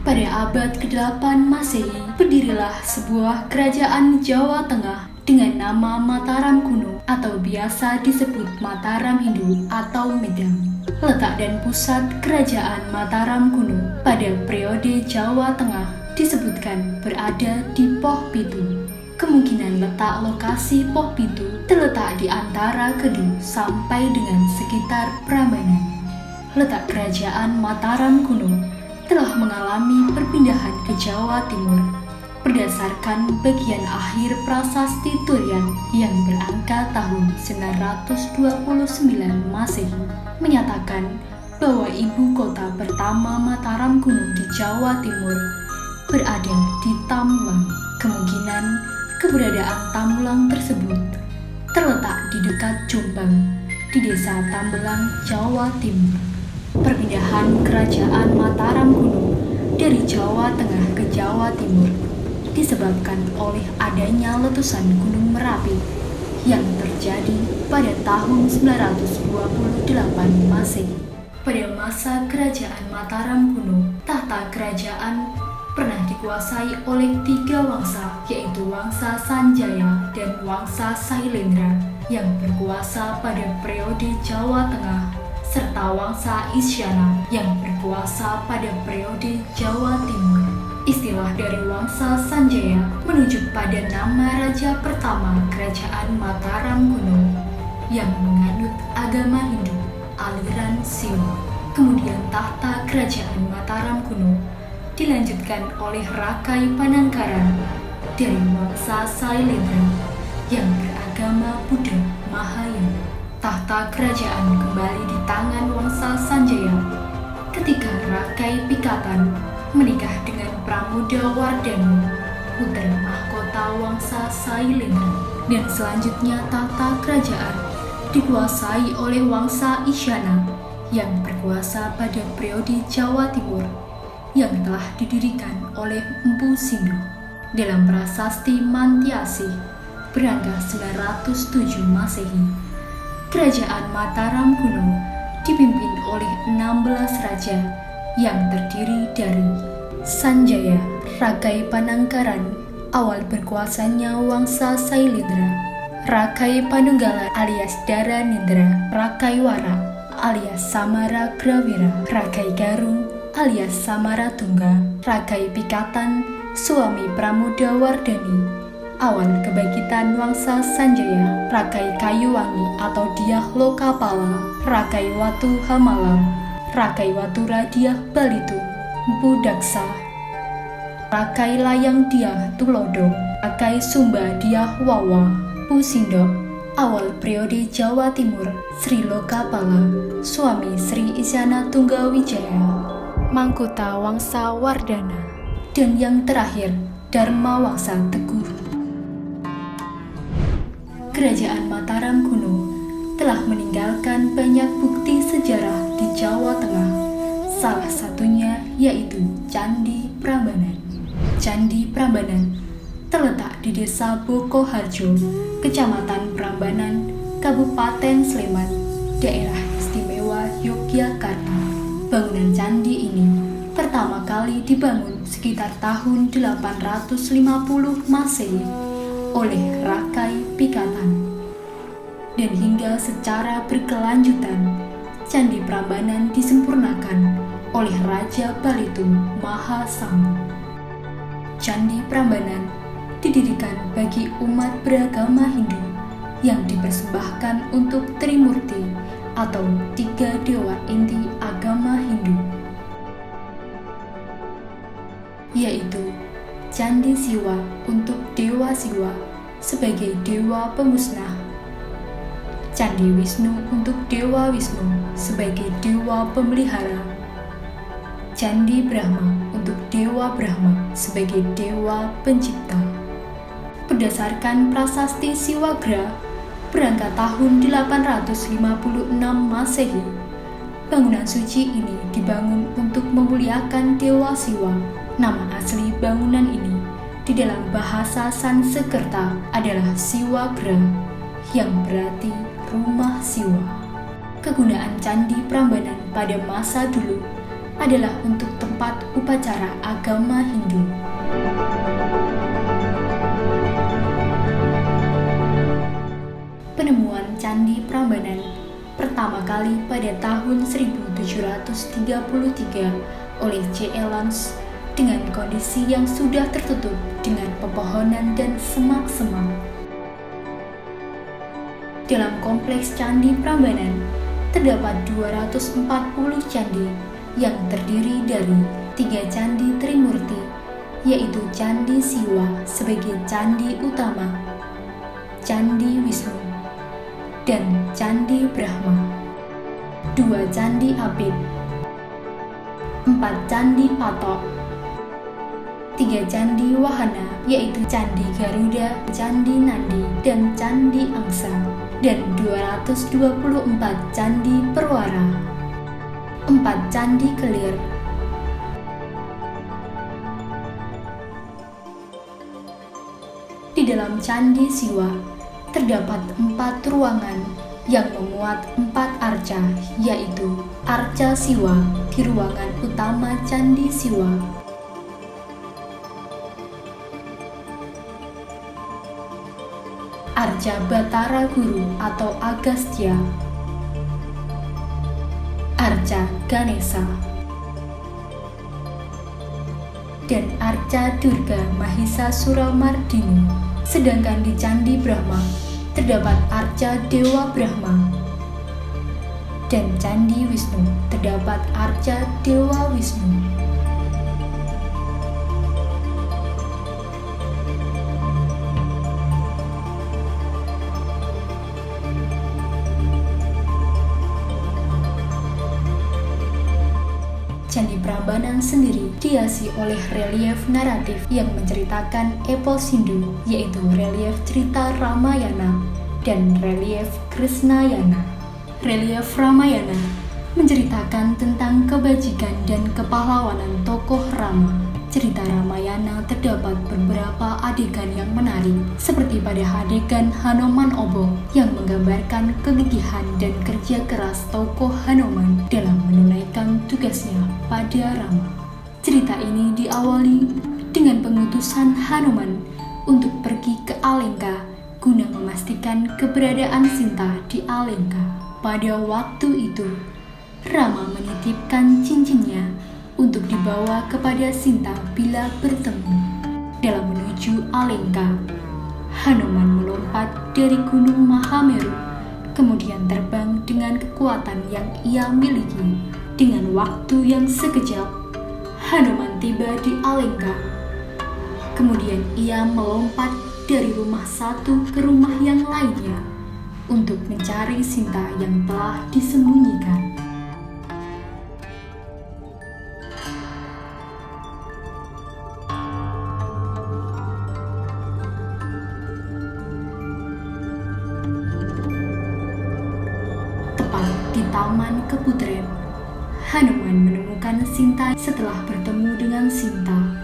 Pada abad ke-8 Masehi, berdirilah sebuah kerajaan Jawa Tengah dengan nama Mataram Kuno atau biasa disebut Mataram Hindu atau Medan. Letak dan pusat kerajaan Mataram Kuno pada periode Jawa Tengah disebutkan berada di Poh Pitu. Kemungkinan letak lokasi Poh Pitu terletak di antara Kedu sampai dengan sekitar Prambanan. Letak kerajaan Mataram Kuno telah mengalami perpindahan ke Jawa Timur berdasarkan bagian akhir prasasti Turian yang berangka tahun 929 Masehi menyatakan bahwa ibu kota pertama Mataram Kuno di Jawa Timur berada di Tamulang. Kemungkinan keberadaan Tamulang tersebut terletak di dekat Jombang di desa Tambelang, Jawa Timur. Perpindahan kerajaan Mataram Kuno dari Jawa Tengah ke Jawa Timur disebabkan oleh adanya letusan Gunung Merapi yang terjadi pada tahun 928 Masehi. Pada masa kerajaan Mataram Kuno, tahta kerajaan pernah dikuasai oleh 3 wangsa, yaitu Wangsa Sanjaya dan Wangsa Sailendra yang berkuasa pada periode Jawa Tengah, serta Wangsa Isyana yang berkuasa pada periode Jawa Timur. Istilah dari Wangsa Sanjaya menunjuk pada nama raja pertama kerajaan Mataram Kuno yang menganut agama Hindu, aliran Siwa. Kemudian tahta kerajaan Mataram Kuno dilanjutkan oleh Rakai Panangkaran dari Wangsa Sailendra yang beragama Buddha Mahayana. Tahta kerajaan kembali di tangan Wangsa Sanjaya ketika Rakai Pikatan menikah dengan Pramuda Wardani, putra mahkota Wangsa Sailendra, dan selanjutnya tahta kerajaan dikuasai oleh Wangsa Isyana yang berkuasa pada periode Jawa Timur yang telah didirikan oleh Empu Sindo. Dalam prasasti Mantiasih berangka 907 Masehi, Kerajaan Mataram Kuno dipimpin oleh 16 raja yang terdiri dari Sanjaya, Rakai Panangkaran, awal berkuasanya Wangsa Sailendra, Rakai Panunggala alias Daranindra, Rakai Wara alias Samara Grawira, Rakai Garung alias Samaratungga, Rakai Pikatan, suami Pramuda Wardani, awal kebangkitan Wangsa Sanjaya, Rakai Kayuwangi atau Diah Lokapala, Rakai Watu Hamalam, Rakai Watu Radiah Balitung, Empu Daksa, Rakai Layang Diah Tulodong, Rakai Sumba Diah Wawa, Pusindo, awal periode Jawa Timur, Sri Lokapala, suami Sri Isyana Tunggawijaya, Mangkuta Wangsa Wardana, dan yang terakhir Dharma Wangsa Teguh. Kerajaan Mataram Kuno telah meninggalkan banyak bukti sejarah di Jawa Tengah. Salah satunya yaitu Candi Prambanan. Candi Prambanan terletak di Desa Bokoharjo, Kecamatan Prambanan, Kabupaten Sleman, Daerah Istimewa Yogyakarta. Bangunan candi ini pertama kali dibangun sekitar tahun 850 Masehi oleh Rakai Pikatan, dan hingga secara berkelanjutan Candi Prambanan disempurnakan oleh Raja Balitung Mahasambung. Candi Prambanan didirikan bagi umat beragama Hindu yang dipersembahkan untuk Trimurti atau 3 dewa inti agama Hindu, yaitu Candi Siwa untuk Dewa Siwa sebagai dewa pemusnah, Candi Wisnu untuk Dewa Wisnu sebagai dewa pemelihara, Candi Brahma untuk Dewa Brahma sebagai dewa pencipta. Berdasarkan prasasti Siwagra berangkat tahun 856 Masehi, bangunan suci ini dibangun untuk memuliakan Dewa Siwa. Nama asli bangunan ini di dalam bahasa Sanskerta adalah Siwagra, yang berarti rumah Siwa. Kegunaan Candi Prambanan pada masa dulu adalah untuk tempat upacara upacara agama Hindu. Penemuan Candi Prambanan pertama kali pada tahun 1733 oleh C.E. Lance dengan kondisi yang sudah tertutup dengan pepohonan dan semak-semak. Dalam kompleks Candi Prambanan terdapat 240 candi yang terdiri dari 3 candi Trimurti, yaitu Candi Siwa sebagai candi utama, Candi Wisnu, dan Candi Brahma, 2 candi Apit, 4 candi Patok, 3 candi Wahana yaitu Candi Garuda, Candi Nandi, dan Candi Angsa, dan 224 candi Perwara, 4 candi Kelir. Di dalam Candi Siwa terdapat 4 ruangan yang memuat 4 arca, yaitu Arca Siwa di ruangan utama Candi Siwa, Arca Batara Guru atau Agastya, Arca Ganesha, dan Arca Durga Mahisasuramardini. Sedangkan di Candi Brahma terdapat Arca Dewa Brahma, dan Candi Wisnu terdapat Arca Dewa Wisnu. Candi Prambanan sendiri dihiasi oleh relief naratif yang menceritakan epos Hindu, yaitu relief cerita Ramayana dan relief Krishnayana. Relief Ramayana menceritakan tentang kebajikan dan kepahlawanan tokoh Rama. Cerita Ramayana terdapat beberapa adegan yang menarik, seperti pada adegan Hanoman Obong yang menggambarkan kegigihan dan kerja keras tokoh Hanuman dalam menunaikan tugasnya pada Rama. Cerita ini diawali dengan pengutusan Hanuman untuk pergi ke Alengka guna memastikan keberadaan Sinta di Alengka. Pada waktu itu, Rama menitipkan cincinnya untuk dibawa kepada Sinta bila bertemu. Dalam menuju Alengka, Hanuman melompat dari Gunung Mahameru, kemudian terbang dengan kekuatan yang ia miliki. Dengan waktu yang sekejap, Hanuman tiba di Alengka. Kemudian ia melompat dari rumah satu ke rumah yang lainnya untuk mencari Sinta yang telah disembunyikan. Di Taman Keputren, Hanuman menemukan Sinta. Setelah bertemu dengan Sinta,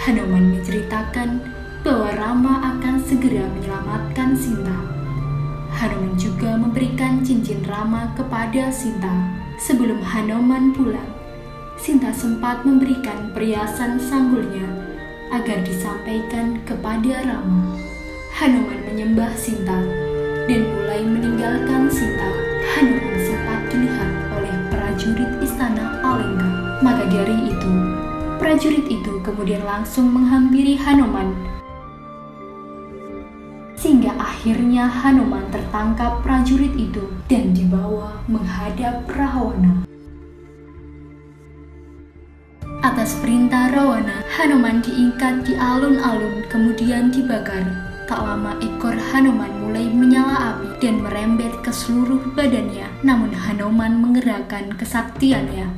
Hanuman menceritakan bahwa Rama akan segera menyelamatkan Sinta. Hanuman juga memberikan cincin Rama kepada Sinta. Sebelum Hanuman pulang, Sinta sempat memberikan perhiasan sanggulnya agar disampaikan kepada Rama. Hanuman menyembah Sinta dan mulai meninggalkan Sinta. Hanuman sempat dilihat oleh prajurit istana Alengka. Maka dari itu, prajurit itu kemudian langsung menghampiri Hanuman, sehingga akhirnya Hanuman tertangkap prajurit itu dan dibawa menghadap Rawana. Atas perintah Rawana, Hanuman diikat di alun-alun kemudian dibakar. Tak lama ekor Hanuman mulai menyala api dan merembet ke seluruh badannya. Namun Hanuman mengerahkan kesaktiannya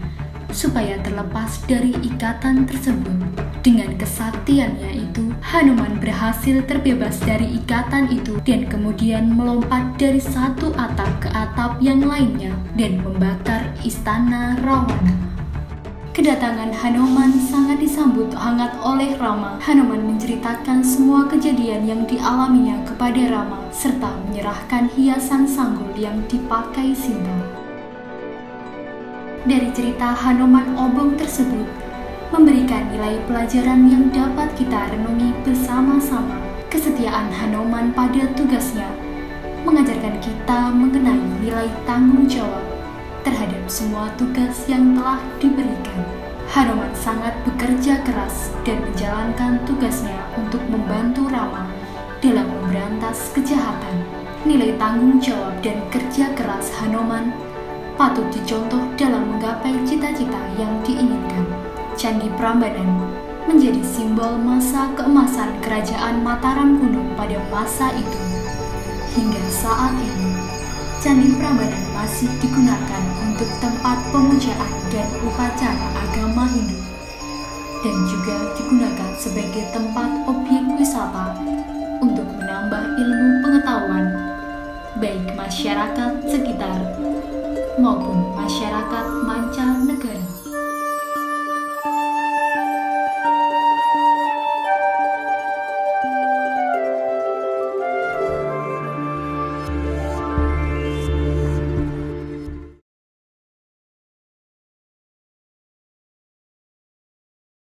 supaya terlepas dari ikatan tersebut. Dengan kesaktiannya itu, Hanuman berhasil terbebas dari ikatan itu dan kemudian melompat dari satu atap ke atap yang lainnya dan membakar istana Rawana. Kedatangan Hanuman sangat disambut hangat oleh Rama. Hanuman menceritakan semua kejadian yang dialaminya kepada Rama, serta menyerahkan hiasan sanggul yang dipakai Sinta. Dari cerita Hanoman Obong tersebut, memberikan nilai pelajaran yang dapat kita renungi bersama-sama. Kesetiaan Hanoman pada tugasnya mengajarkan kita mengenai nilai tanggung jawab terhadap semua tugas yang telah diberikan. Hanoman sangat bekerja keras dan menjalankan tugasnya untuk membantu Rama dalam memberantas kejahatan. Nilai tanggung jawab dan kerja keras Hanoman patut dicontoh dalam menggapai cita-cita yang diinginkan. Candi Prambanan menjadi simbol masa keemasan Kerajaan Mataram kuno pada masa itu. Hingga saat ini, Candi Prambanan masih digunakan untuk tempat pemujaan dan upacara agama Hindu, dan juga digunakan sebagai tempat objek wisata untuk menambah ilmu pengetahuan, baik masyarakat sekitar maupun masyarakat mancanegara.